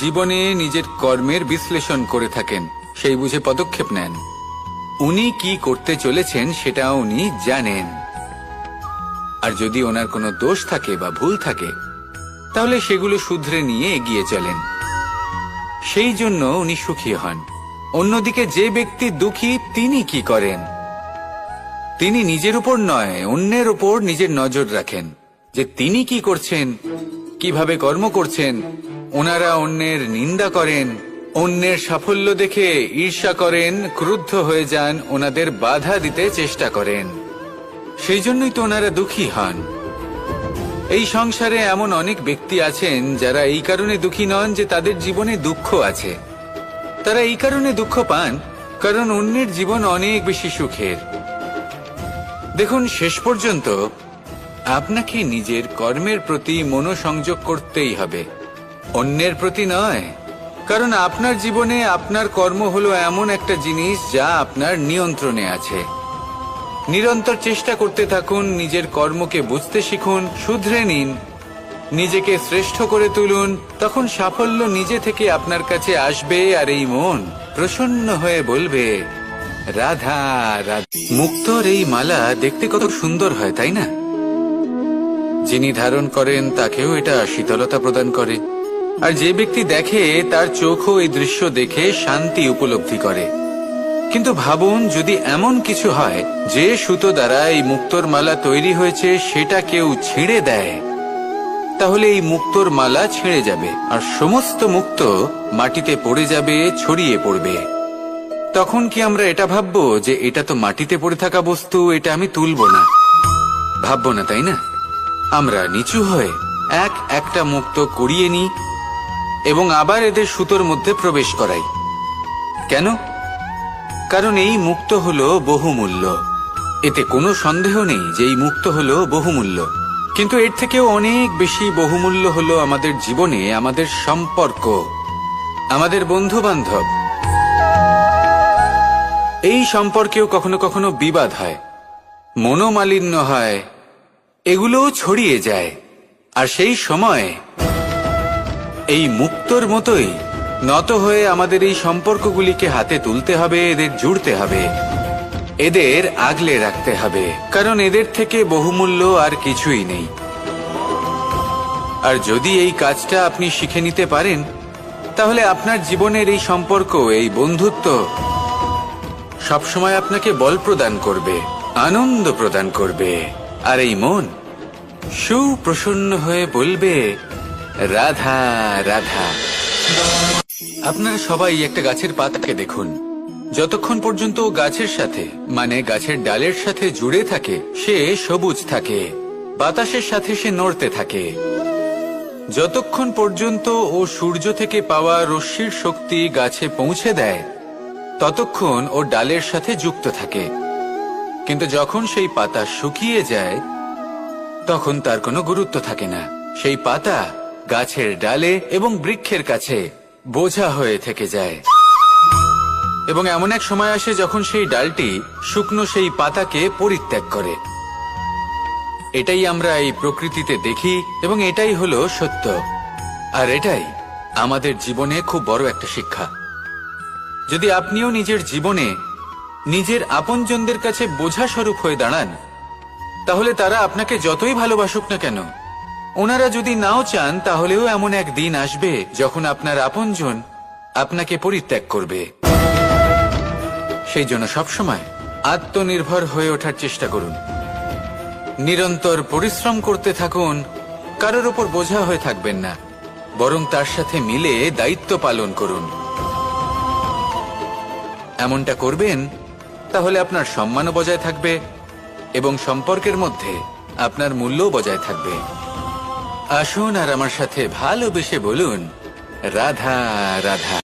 জীবনে নিজের কর্মের বিশ্লেষণ করে থাকেন, সেই বুঝে পদক্ষেপ নেন। উনি কি করতে চলেছেন সেটা উনি জানেন, আর যদি ওনার কোনো দোষ থাকে বা ভুল থাকে তাহলে সেগুলো শুধরে নিয়ে এগিয়ে চলেন। সেই জন্য উনি সুখী হন। অন্যদিকে যে ব্যক্তি দুঃখী, তিনি কি করেন? তিনি নিজের উপর নয়, অন্যের উপর নিজের নজর রাখেন, যে তিনি কি করছেন, কিভাবে কর্ম করছেন। ওনারা অন্যের নিন্দা করেন, অন্যের সাফল্য দেখে ঈর্ষা করেন, ক্রুদ্ধ হয়ে যান, ওনাদের বাধা দিতে চেষ্টা করেন। সেই জন্যই তো ওনারা দুঃখী হন। এই সংসারে এমন অনেক ব্যক্তি আছেন যারা এই কারণে দুঃখী নন যে তাদের জীবনে দুঃখ আছে। তারা এই কারণে দুঃখ পান কারণ অন্যের জীবন অনেক বেশি সুখের। দেখুন, শেষ পর্যন্ত আপনাকে নিজের কর্মের প্রতি মনোসংযোগ করতেই হবে, অন্যের প্রতি নয়। কারণ আপনার জীবনে আপনার কর্ম হলো এমন একটা জিনিস যা আপনার নিয়ন্ত্রণে আছে। নিরন্তর চেষ্টা করতে থাকুন, নিজের কর্মকে বুঝতে শিখুন, শুধরে নিন, নিজেকে শ্রেষ্ঠ করে তুলুন। তখন সাফল্য নিজে থেকে আপনার কাছে আসবে, আর এই মন প্রসন্ন হয়ে বলবে, রাধা রাধা। মুক্তোর এই মালা দেখতে কত সুন্দর হয়, তাই না? যিনি ধারণ করেন তাকেও এটা শীতলতা প্রদান করে, আর যে ব্যক্তি দেখে তার চোখও এই দৃশ্য দেখে শান্তি উপলব্ধি করে। কিন্তু ভাবুন, যদি এমন কিছু হয় যে সুতো দ্বারা এই মুক্তোর মালা তৈরি হয়েছে সেটা কেউ ছিঁড়ে দেয়, তাহলে এই মুক্তোর মালা ছিঁড়ে যাবে আর সমস্ত মুক্ত মাটিতে পড়ে যাবে, ছড়িয়ে পড়বে। তখন কি আমরা এটা ভাববো যে এটা তো মাটিতে পড়ে থাকা বস্তু, এটা আমি তুলব না? ভাববো না, তাই না? আমরা নিচু হয়ে একটা মুক্ত কুড়িয়ে নিই এবং আবার এদের সুতোর মধ্যে প্রবেশ করাই। কেন? কারণ এই মুক্ত হলো বহুমূল্য। এতে কোনো সন্দেহ নেই যে এই মুক্ত হলো বহুমূল্য। কিন্তু এর থেকেও অনেক বেশি বহুমূল্য হলো আমাদের জীবনে আমাদের সম্পর্ক, আমাদের বন্ধু বান্ধব। এই সম্পর্কেও কখনো কখনো বিবাদ হয়, মনোমালিন্য হয়, এগুলোও ছড়িয়ে যায়। আর সেই সময় এই মুক্তোর মতোই নত হয়ে আমাদের এই সম্পর্কগুলিকে হাতে তুলতে হবে, এদের জুড়তে হবে, এদের আগলে রাখতে হবে, কারণ এদের থেকে বহুমূল্য আর কিছুই নেই। আর যদি এই কাজটা আপনি শিখে নিতে পারেন, তাহলে আপনার জীবনের এই সম্পর্ক, এই বন্ধুত্ব সবসময় আপনাকে বল প্রদান করবে, আনন্দ প্রদান করবে, আর এই মন সুপ্রসন্ন হয়ে বলবে, রাধা রাধা। আপনারা সবাই একটা গাছের পাতাকে দেখুন, যতক্ষণ পর্যন্ত গাছের সাথে, মানে গাছের ডালের সাথে জুড়ে থাকে, সে সবুজ থাকে, বাতাসের সাথে সে নড়তে থাকে। যতক্ষণ পর্যন্ত ও সূর্য থেকে পাওয়া রশ্মির শক্তি গাছে পৌঁছে দেয়, ততক্ষণ ও ডালের সাথে যুক্ত থাকে। কিন্তু যখন সেই পাতা শুকিয়ে যায়, তখন তার কোনো গুরুত্ব থাকে না। সেই পাতা গাছের ডালে এবং বৃক্ষের কাছে বোঝা হয়ে থেকে যায়। এবং এমন এক সময় আসে যখন সেই ডালটি শুকনো সেই পাতাকে পরিত্যাগ করে। এটাই আমরা এই প্রকৃতিতে দেখি এবং এটাই হলো সত্য। আর এটাই আমাদের জীবনে খুব বড় একটা শিক্ষা। যদি আপনিও নিজের জীবনে নিজের আপনজনদের কাছে বোঝা স্বরূপ হয়ে দাঁড়ান, তাহলে তারা আপনাকে যতই ভালোবাসুক না কেন, ওনারা যদি নাও চান, তাহলেও এমন এক দিন আসবে যখন আপনার আপনজন আপনাকে পরিত্যাগ করবে। সেই জন্য সবসময় আত্মনির্ভর হয়ে ওঠার চেষ্টা করুন, নিরন্তর পরিশ্রম করতে থাকুন, কারোর ওপর বোঝা হয়ে থাকবেন না, বরং তার সাথে মিলে দায়িত্ব পালন করুন। এমনটা করবেন, তাহলে আপনার সম্মানও বজায় থাকবে এবং সম্পর্কের মধ্যে আপনার মূল্যও বজায় থাকবে। আসুন আর আমার সাথে ভালোবেসে বলুন, রাধা রাধা।